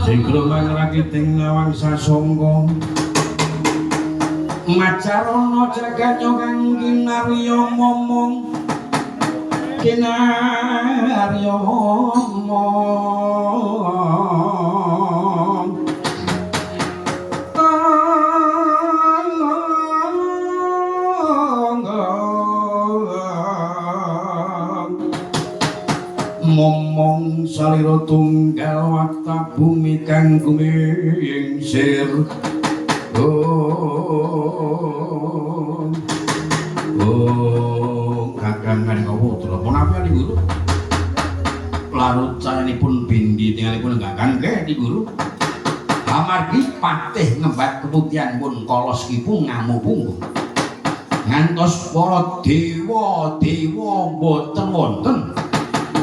sing gromang rakiting nawang sasongko macarana jaganyo kang kinarya momong kinarya momong momong salira tunggal wakta bumi kang gumingsir kagangan Kawutra punapa Di Guru larut sayanipun bindi tingalipun Kakang nggih Di Guru amargi patih ngembat keputihanipun Kala Skipu ngamu punggung ngantos para dewa-dewa boten wonten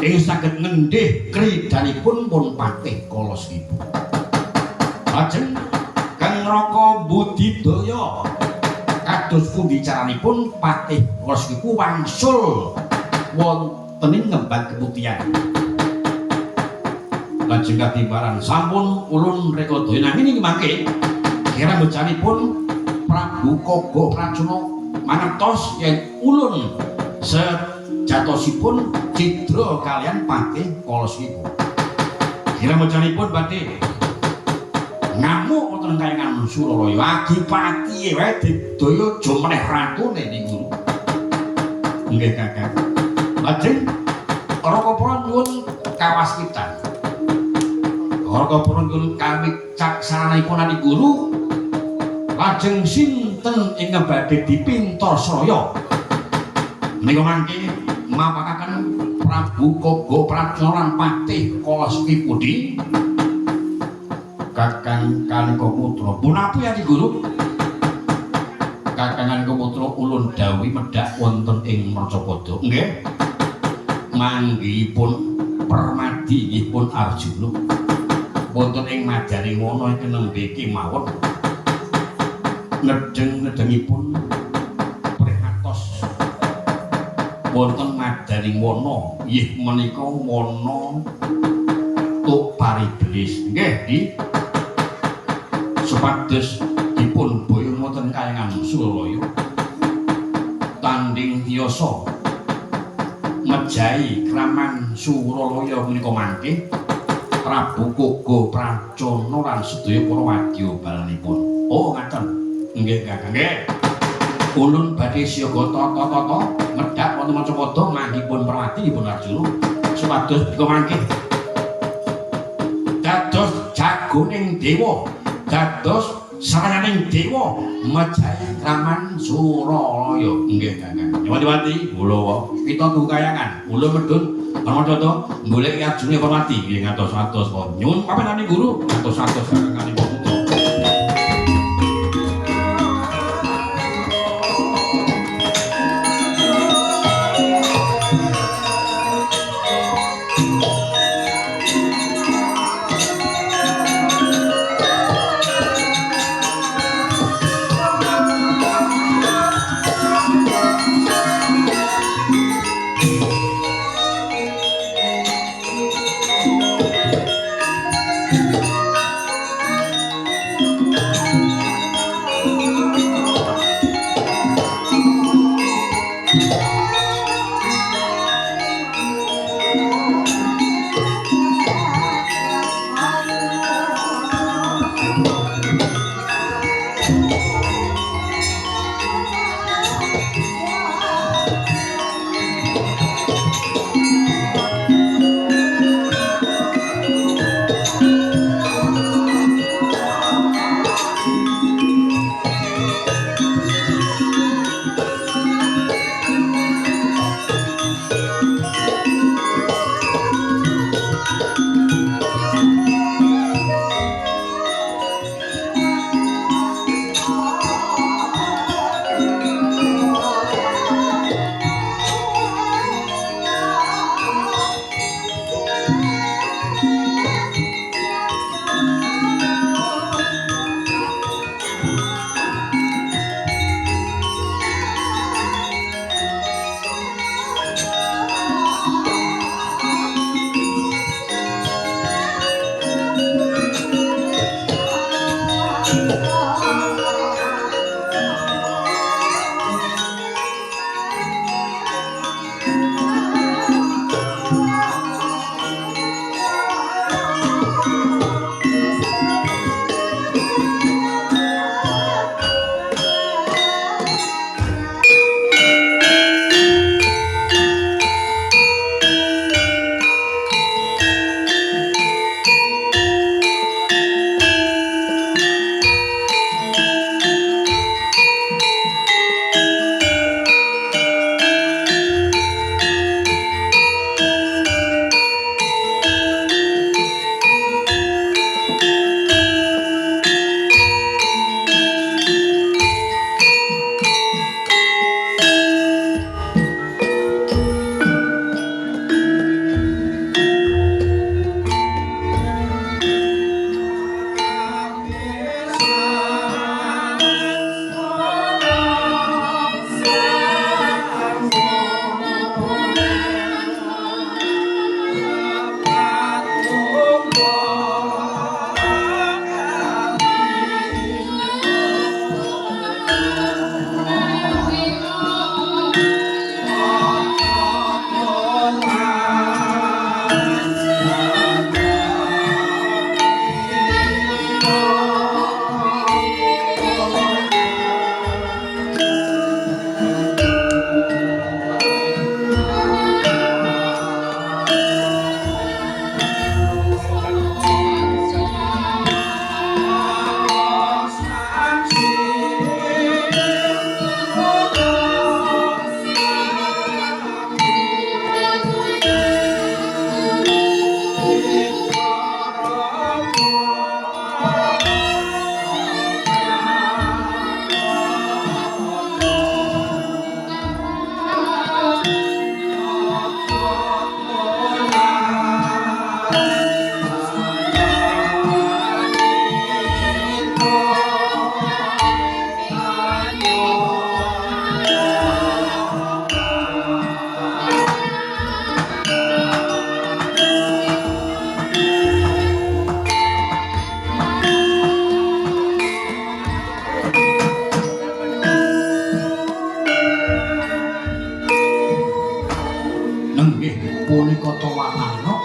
ing saged ngendhih kridanipun pun patih Kala Skipu. Lajeng Kang Raka Budidaya kados pundi caranipun patih Kala Skipu wangsul wonten ing ngembat keputihan. Lajeng katimbalan sampun ulun reka daya nanging mangke kira becanipun Prabu Kaga Pracana mangertos yen ulun sejatosipun cidra kalian patih Kala Skipu. Kira becanipun badhe ngamuk wonten kayangan Suralaya adipati wae didaya aja meneh ratune Di Guru. Nggih Kakang. Lajeng Rakapura nyuwun kawaskitan. Rakapura nyuwun kawicaksananipun Di Guru. Lajeng sinten ing badhe dipintor Sraya. Menika mangke mapakaken Prabu Kaga Pracana lan patih Kala Skipu di Kakang Kalikaputra. Punapa ya Di Guru? Kakang Kalikaputra ulun dawuhi medhak wonten ing Macapada. Nggih. Manggihipun permadi nggih pun Arjuna. Wonten ing Madyaning Wana ing nembe kemawon. Nedheng-nedhengipun prihatos wonten Madyaning Wana inggih menika wana Tuk Pariblis. Nggih, Di supados dipun boyong wonten kayangan Suralaya tanding yasa mejahi kraman Suralaya menika mangke Prabu Kaga Pracana lan sedaya para wadya balanipun. Oh ngaten. Nggih Kakang nggih. Ulun badhe siyaga tata-tata medhak wonten Macapada manggihipun Permati dipun Arjuna supados menika mangke dados jagoning dewa dados saraning dewa mejahi kraman Suralaya. Nggih Kakang. Nyuwun-nyuwun kula pitados kayangan kula medhun Macapada golek Arjuna Permati nggih ngatos-atos nyuwun papaning Guru ngatos-atos kakangipun putra.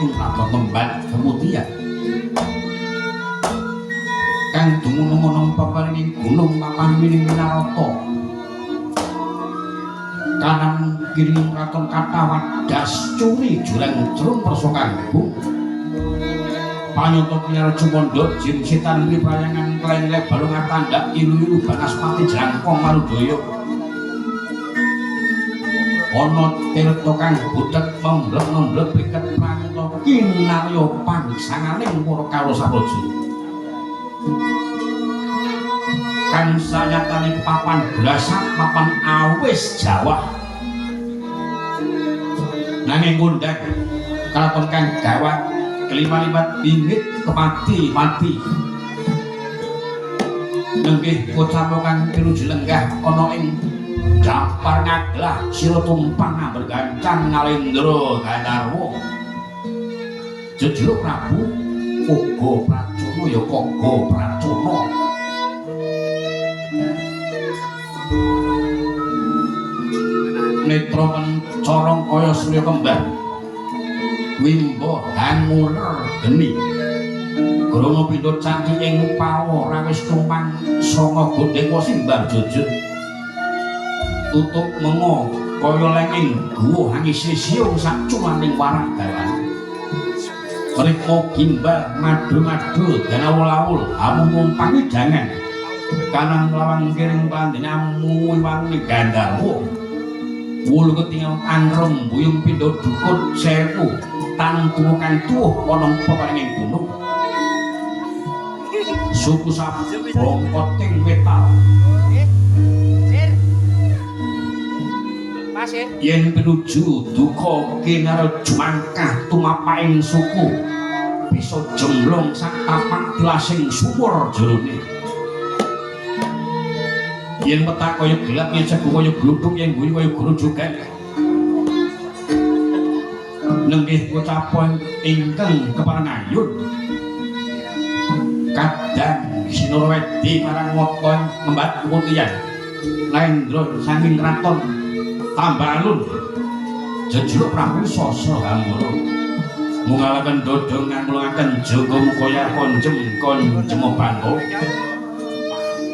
ing kraton Tembat Kemutian kang dumunung ana paparing gunung papaning Winarata kanan kiri kraton Katawadas curi jurang jrum persokan bung panyoto Kiar Cumanda jin setan wiprayangan kleng balung tandak ilu-ilu Banaspati Jangkong Marudaya ana tirta kang budheg memblek-memblek piket pranyata kinarya pangsanganing para kawula sapraja kang sanyatane papan blasak papan awis Jawa nanging ngundhak kraton kang gawat kelima-limat bingit kepati-pati nenggih kocapa kang pinuju lenggah ana ing Dampar ngaglah sira tumpang bergancang Nalendra Gandarwa Jejuluk Prabu Koga Pracana ya Koga Pracana netra mencorong kaya surya kembar wimbo hanguler geni krana pindha cangki ing pawa rawis tumpang sanga gondeng simbar jujut tutup mengo kaya lenging guwa hangis siung sak cumaning warak dalan rikma gimbal madu-madu danawul-awul amung pangidhangan kanan lawang kiring pandhenamu wangi Gandarwa wulu ketingal anrem buyung pindha dukun sewu tantu kang tuwuh ana peparinging gunung suku sabongkoting metal yen pinuju duka kinarja mangkah tumapaking suku bisa jemblong sak tapak tilasing sumur jerone yen petak kaya gelap yen sego kaya gluduk yen guyu kaya grujugan nenggih kocapa ingkang keparengayun kadang sinurwedi marang mata Tembat Kemutian Lendra saking kraton Tambalun Jejuluk Prabu Sasa Hangara mungalaken dodong ngangulungaken jaga mukaya konjem bantu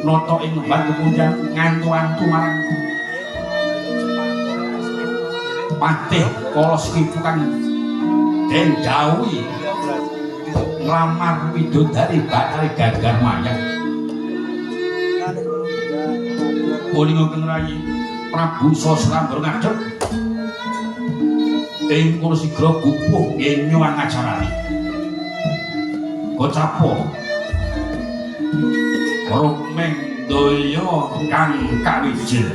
nata ing Tembat Kemutian ngantu-antu marang Patih Kolos Kipu kang den dawuhi nglamar widodari Bathari Gagar Mayang Kuninga kengrayi Prabu Sasrambar ngadhep ing kono sigra gupuh ngenyo ngajarani kocapa rumeng daya kang kawijil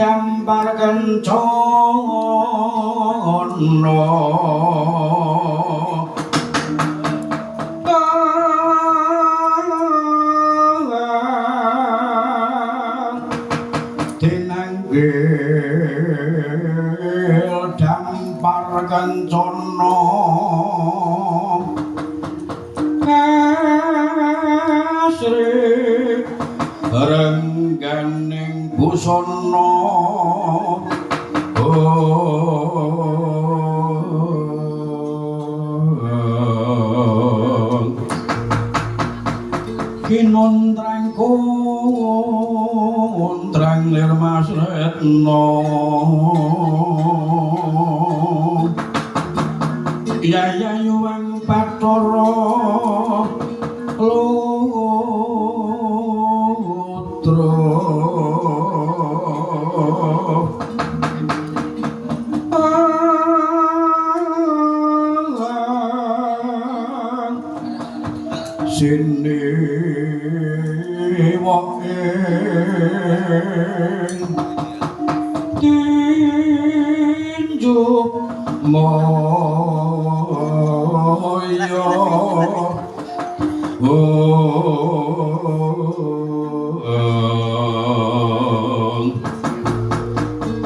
dampar kencana tinanggil dampar kencana asri rengganing busana kinontrang kontrang lir Mas Retno yayayuwang Bathara Lutra sini wong tinju moyo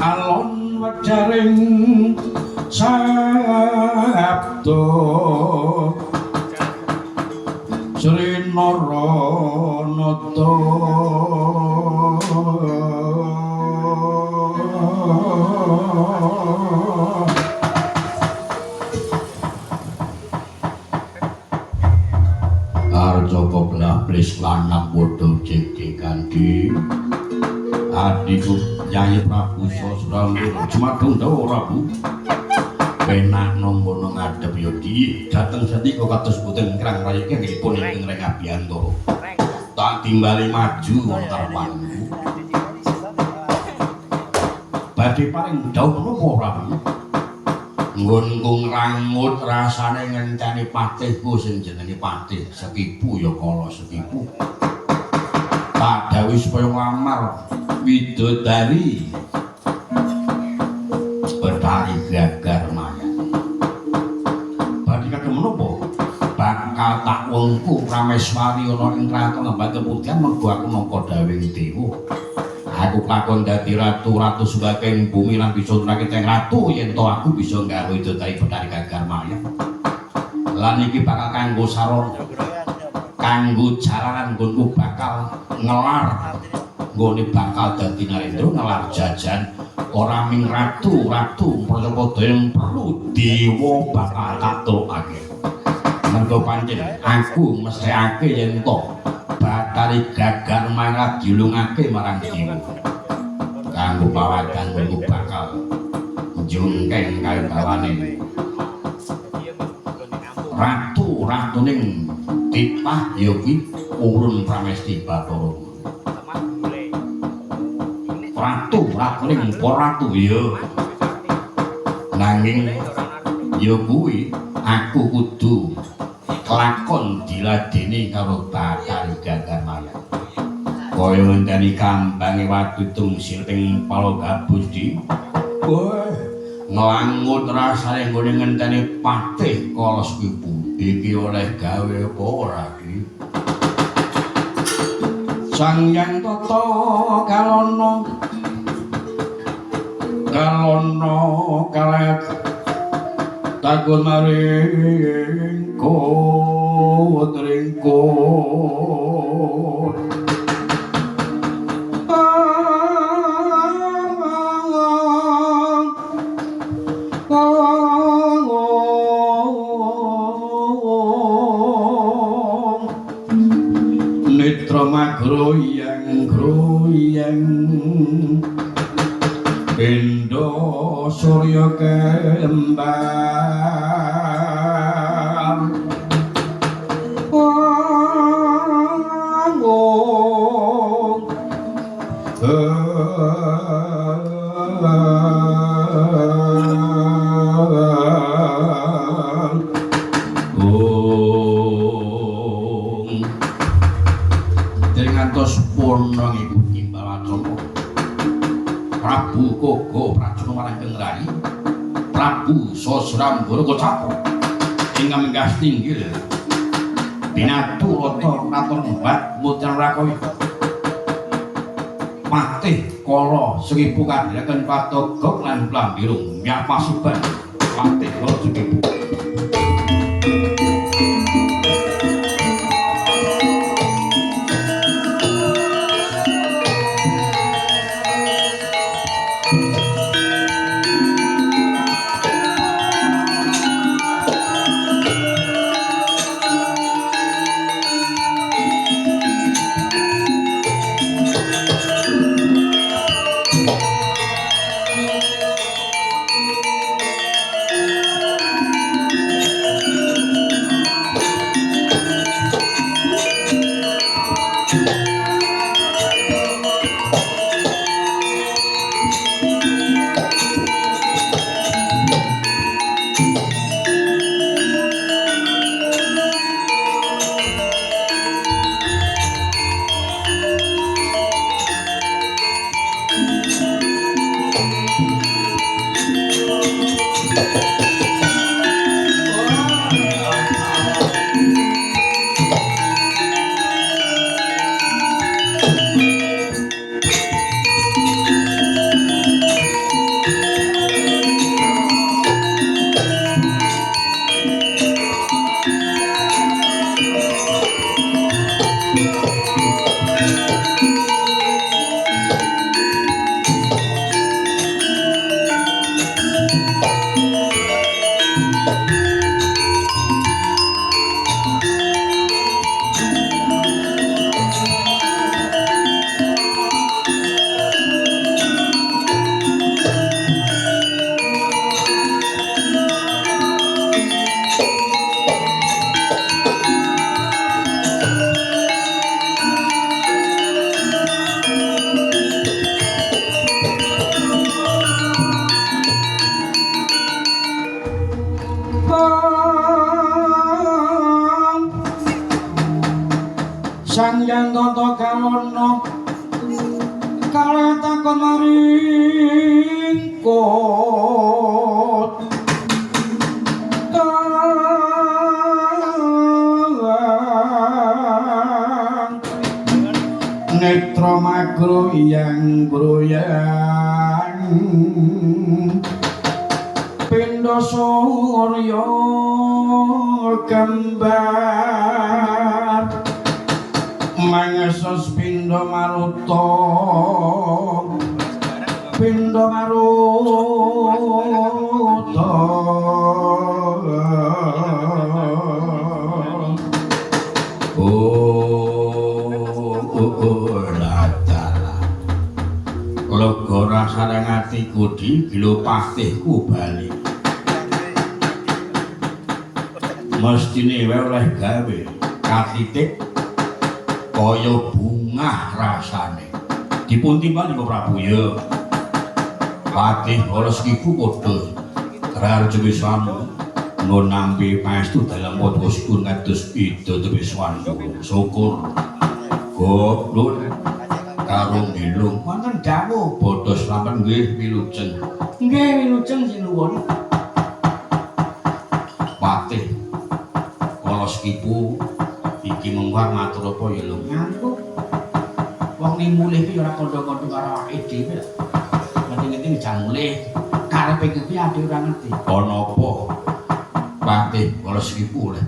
alon wedaring sabda Sri Naranata Arjoko belah plis lanang bodoh jeki kanthi adiku Nyai Prabu Sosramlir Jumadung dawa Prabu penak nombono ngadep yo di dateng sendika kados boten krang rayake nggihipun ing Reng Abiyantara tak timbali maju wonten pangku badhe paring dawuh napa Prabu nggonku ngrangut rasane ngenteni patihku sing jenenge Patih Sekipu ya kala Sekipu tak dawuh supaya nglamar widodari Betari Gagar Maya badhe kagem menapa bakal tak wengku Prameswari ana ing kraton Lembah Keputihan mergo aku nampa dawing dewa aku lakon dadi ratu saking bumi lan bisa nurake teng ratu yen to aku bisa nggawe widodari Betari Gagar Maya lan iki bakal kanggo sarana kanggo jalaran nggonku bakal ngelar nggone bakal dadi narendra ngelar jajan ora ming ratu Prajapada yang perlu dewa bakal katurake mergo pancen aku mesthekake yen to Betari Gagar Maya dilungake marang dewa kanggo pawadan nggonku bakal njungkeng kaebawane ratu-ratuning titah ya kuwi urun Pramesti Bathara ratu-ratuning ratu ya nanging ya kuwi aku kudu lakon diladeni karo Betari Gagar Maya kaya ngenteni kambange watu tungsil ing Palagabudi nglangut rasane nggone ngenteni Patih Kala Sekipu iki oleh gawe apa ora iki Sang Hyang Tata Kalana kalet takun maring ringkut netra magroyang Indo Surya kembar ngantos purna ngikuti bawacana Prabu Prabu Kogo Prajana Maranggeng Rai Prabu Sosrambara Kocapra ingkang minggah tinggil binatu rata katon mbat mutran rakoya patih kala Sekipu kadhiraken patogok lan plambirung nyapasiban patih kala Sekipu Sanjang Tata Kalono kala takon maringkut netra magroyang groyang pindha surya gambar mangesos pindha maruta pindha maruta lega rasane atiku digilo patihku bali mestine wae oleh gawe katitik kaya bungah rasane dipun timbang Prabu ya patih kala Sekipu padha Raharja Wiswana nun nampi paestu dalam padhasipun kados Ida Wiswana syukur goblok karo ngelung wonten dawuh bodho slamet nggih wilujeng sinuwun patih kala Sekipu iki mengwar matur apa ya lho ngantuk wong ning mulih ki ora kandha-kandha karo awake dhewe lho ngerti-ngerti jang mulih karepe ki ade ora ngerti ana apa patih kala Sekipu oleh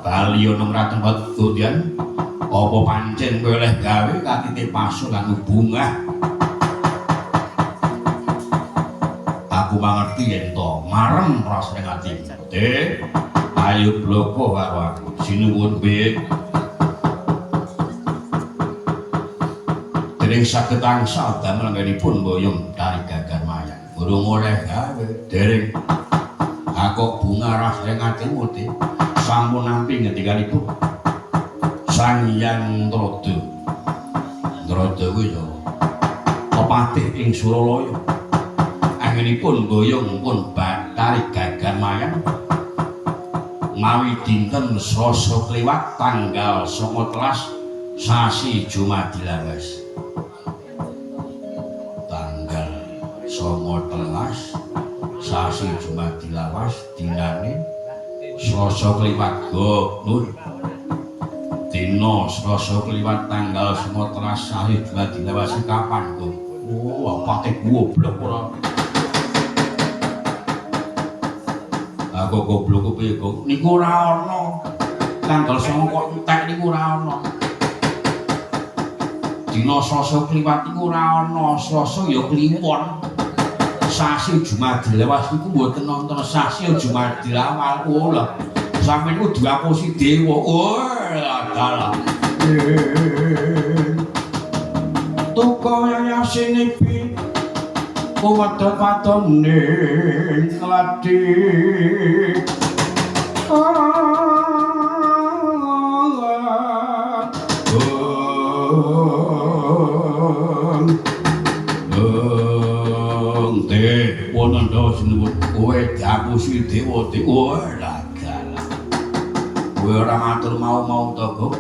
bali ana ratempat Gondyan apa pancen kowe oleh gawe katitik pasul lan bungah aku mangerti yen to marem rasane ati ayo bloko karo aku sinuwun be dereng saged angsal damel anggenipun boyong tari gagar mayang urung oleh gawe dereng aku bunga rasane atimu sampun nampi ngendikanipun Sang Hyang Ndrada kuwi ya pepatih ing Suralaya anggenipun boyong pun Bathari Gagar Mayang mawi dinten Selasa kliwat tanggal 19 sasi Jumadilawas tanggal 13 sasi Jumadilawas dinane Selasa kliwat Nur dina Selasa kliwat tanggal 19 sasi Jumadilawas kapan kok apate goblok ora aku goblok piye kok niku ora ana tanggal 9 kok entek niku ora ana dina Selasa kliwat niku ora ana Selasa ya kliwon sasi Jumadilawas niku mboten nonton sasi Jumadilawas lho sampeyan niku diapusi dewa dalah tuko yasin iki kuwat-watone kladi Wonondo sinebut kowe diapusi dewa dalah kowe ora matur mau to kok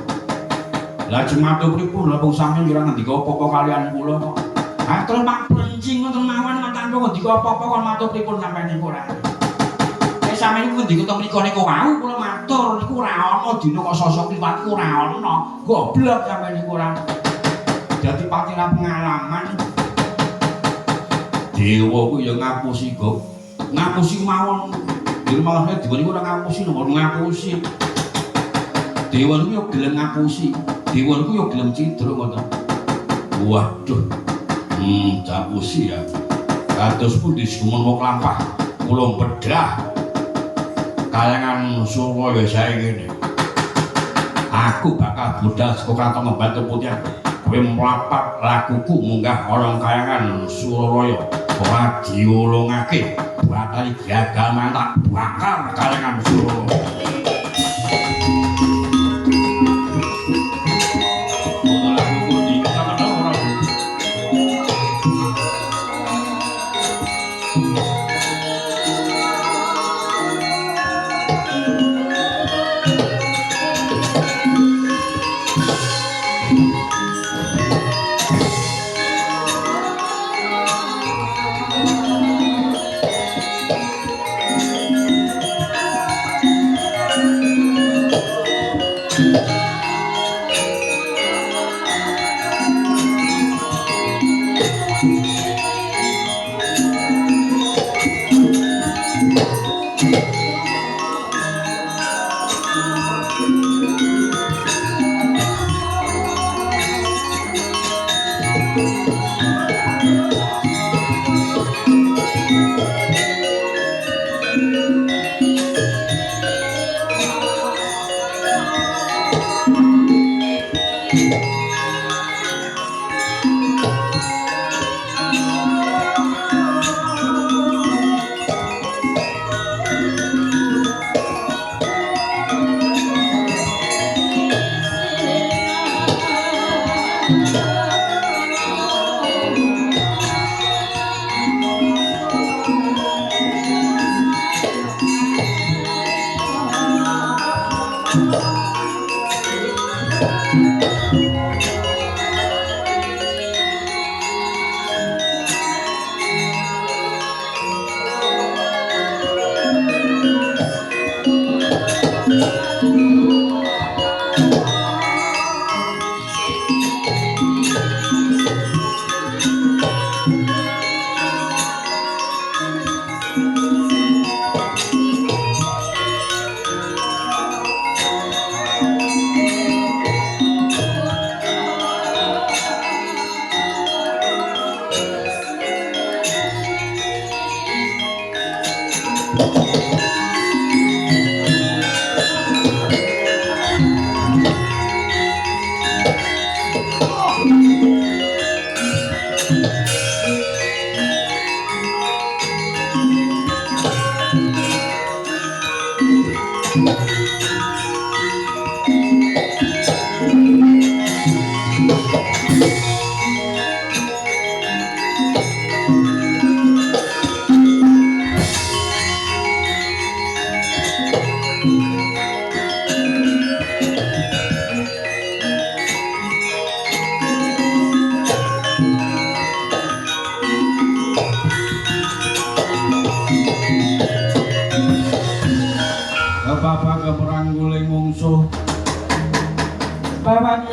lajeng matur pripun lha wong sampeyan kira ngendika apa-apa kalian kula kok atur Pak Plencing ngoten mawon tanpa ngendika apa-apa kon matur pripun sampeyan niku ora sampeyan niku ngendika to mriko niku wau kula matur niku ora ana dina kok sosok liwat iku ora ana goblok sampeyan niku ora dadi pakira pengalaman dewa ku ya ngapusi kok ngapusi mawon dene malah dewa niku ora ngapusi nomor ngapusi dewa niku yo gelem ngapusi dewa niku yo gelem cidra ngoten waduh ngapusi ya kados pundi sumenawa klampah kula bedah kayangan Suraya saiki ngene aku bakal budal saka kantong batu putih kowe mlapat lakuku munggah orang kayangan Suraya ora diulungake bakal gagal mantak bakal kayangan Suraya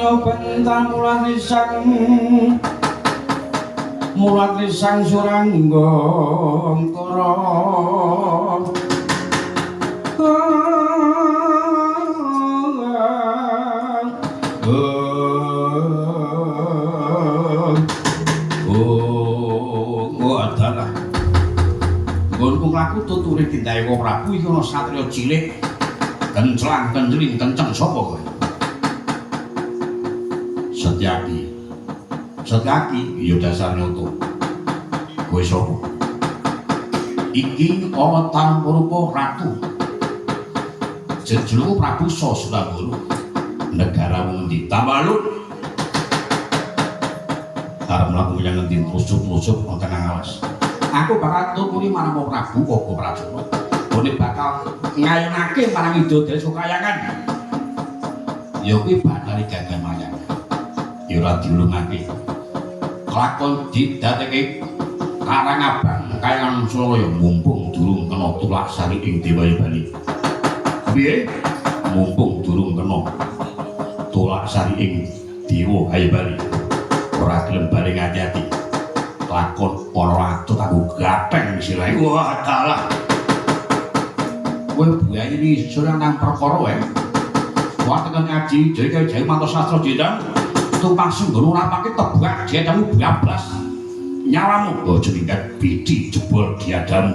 nyoban mulat risang surangga angkara adalah nggonku mlaku tuture tindae kok Prabu iki ana satriya cilik kenclang kenceling kenceng sapa kowe Setyaki ya dasar nyoto kowe sapa iki ana tanpa ratu jejuluk Prabu Sasulagola negara ngendi Tambalut arep mlaku menyang ngendi tusuk-tusuk wonten alas aku bakal tuturi marang Prabu Koko Prajana dene bakal ngayunake marang Idodel Sukayangan ya kuwi Bathari Ganggan Mayang ya ora diulungake lakon didadekake Karangabang Kayangan Suralaya mumpung durung kena tulak sari ing Dewa Bali piye mumpung durung kena tulak sari ing Dewa Bali ora gelem bareng ati-ati lakon ana ratu aku gapeng silae wah dalah kowe buaya iki surang nang perkara wae watekan ngaji jek-jek mantos sastra jendang tumpang sungguh rapake tebak diadamu bablas nyawamu aja minggat bidi jebol diadamu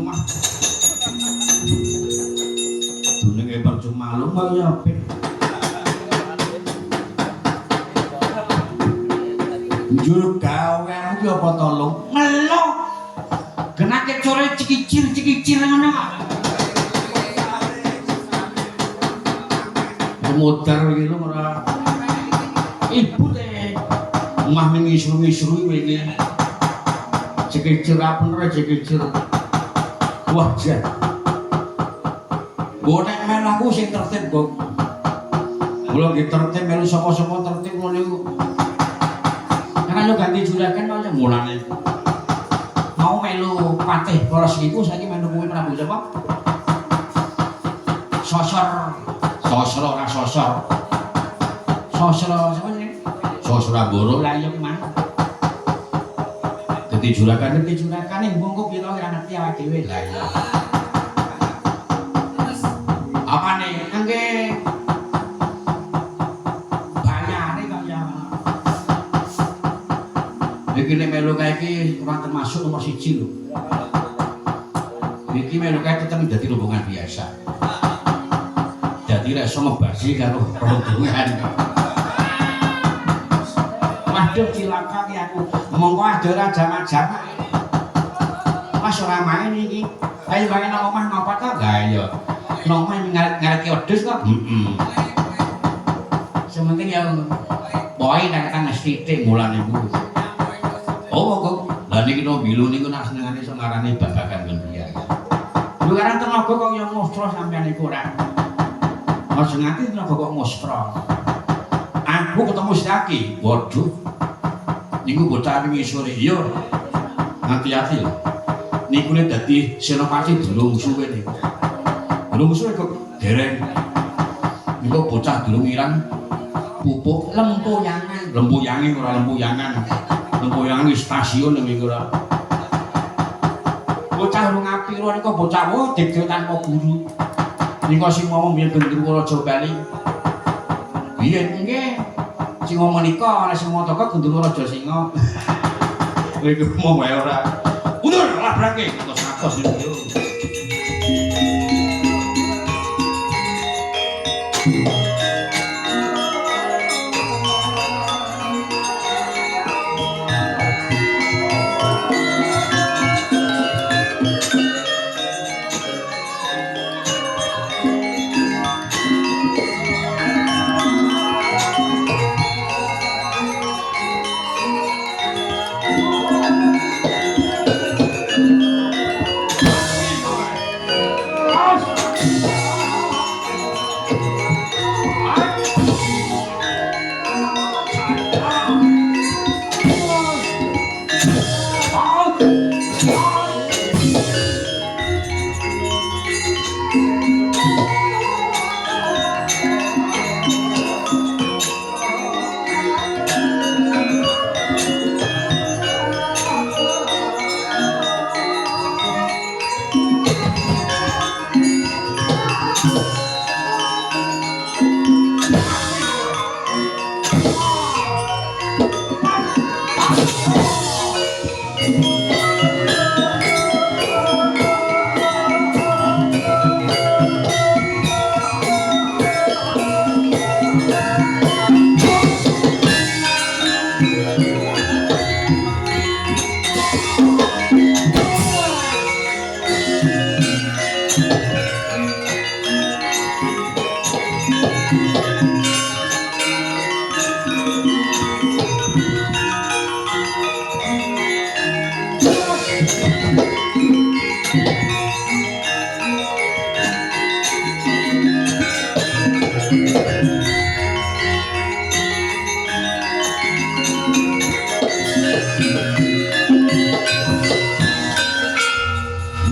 percuma. Dunenge percuma lu mau ya apik. Njur gawe iki apa to lu? Ngelo. Genake core cikicir ngono. Modar iki lho ora. Ibu teh omah ngisru-ngisru iki. Cikicir apa ora cikicir. Wah, jan. Bonek melu aku sing tertib, Kok. Kula nggih tertib melu sapa-sapa tertib ngono niku. Karena yo ganti juragan aja mulane. Mau melu patih poros iku saiki melu kuwi Prabu sapa? Sosor ora sosor. Sosro sapa jenenge? Sosraboro lah iya mah. Dadi juragan monggo pira ora ngerti awake dhewe lah iya. Apane angge banyane kok ya. Iki nek melu kae iki ora termasuk nomor 1 lho. Iki melu kae tetep dadi rombongan biasa. Dadi rek iso ngebasi karo rombongan. Waduh cilaka ki aku. Monggo ade ora jamak-jamak. Mas ora main iki. Ayo main nang omah ngapa ta? Lah iya. Nang omah ngarep wedhus kok. Sementing yang boy nang sithik mulane iku. Oh kok. Lah niki no bilu niku nak senengane iso ngarani babagan ngendi ya. Lho karang tenaga kok yo mostro sampean iku ora. Mas ngati tenaga kok mostro. Aku ketemu Saki, waduh. Niku bocah wingi sore iya. Hati-hati lho. Niku nek dadi senopati durung suwe niku. Durung suwe kok dereng. Niku bocah durung irang pupuk lempoyangan ora lempoyangan. Lempoyangan di stasiun niku ora. Bocah urung apik lho niku bocah deg tanpa guru. Niku sing ngomong biyen Gendruwo Raja Bali. Biyen nggih sing ngomong nika ana sing ngomong Gendruwo Raja Singa. Kowe iku mau wae ora. Mundur labrake atos-atos niku.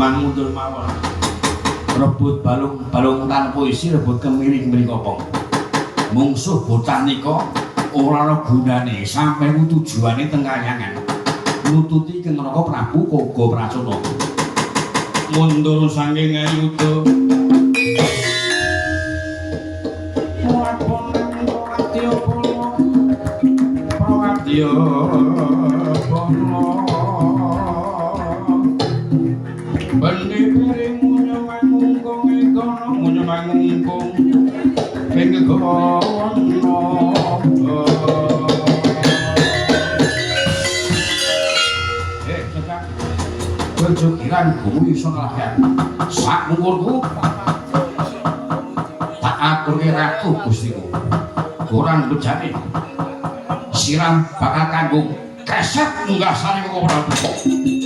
Mundur mawon rebut balung tan puisi rebut kemiring mriko apa mungsuh bocah nika ora ana gunane sampe tujuane teng kayangan nututi Kang Raka Prabu Kaga Pracana mundur saking ayuda Prawatya Bana Bandi piring munyo mangungkung ikono munyo mangungkung ing kono cekak kejukiran kuwi iso nglawan sak mungkurku tak aturke ratu Gustiku kurang bejane siram bakal kanggo keset munggah sari kok Prabu